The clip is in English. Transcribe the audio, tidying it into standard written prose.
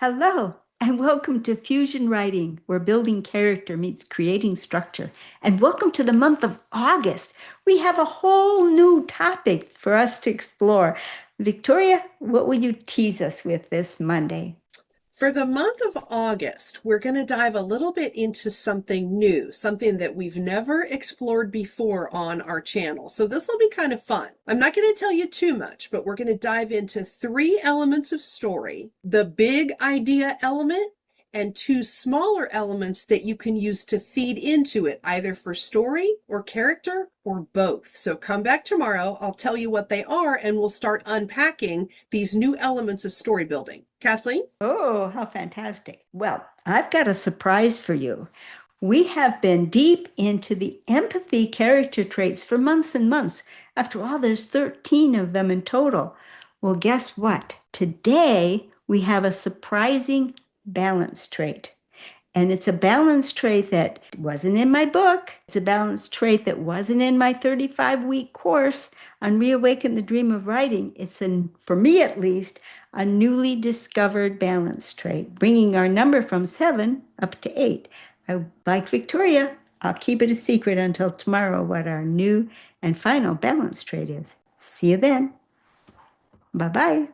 Hello, and welcome to Fusion Writing, where building character meets creating structure. And welcome to the month of August. We have a whole new topic for us to explore. Victoria, what will you tease us with this Monday? For the month of August, we're going to dive a little bit into something new, something that we've never explored before on our channel. So this will be kind of fun. I'm not going to tell you too much, but we're going to dive into 3 elements of story, the big idea element, and 2 smaller elements that you can use to feed into it, either for story or character or both. So come back tomorrow, I'll tell you what they are, and we'll start unpacking these new elements of story building. Kathleen? Oh, how fantastic. Well, I've got a surprise for you. We have been deep into the empathy character traits for months and months. After all, there's 13 of them in total. Well, guess what? Today, we have a surprising balance trait. And it's a balance trait that wasn't in my book. It's a balance trait that wasn't in my 35-week course on Reawaken the Dream of Writing. It's, for me at least, a newly discovered balance trait, bringing our number from 7 up to 8. Like Victoria, I'll keep it a secret until tomorrow what our new and final balance trait is. See you then. Bye-bye.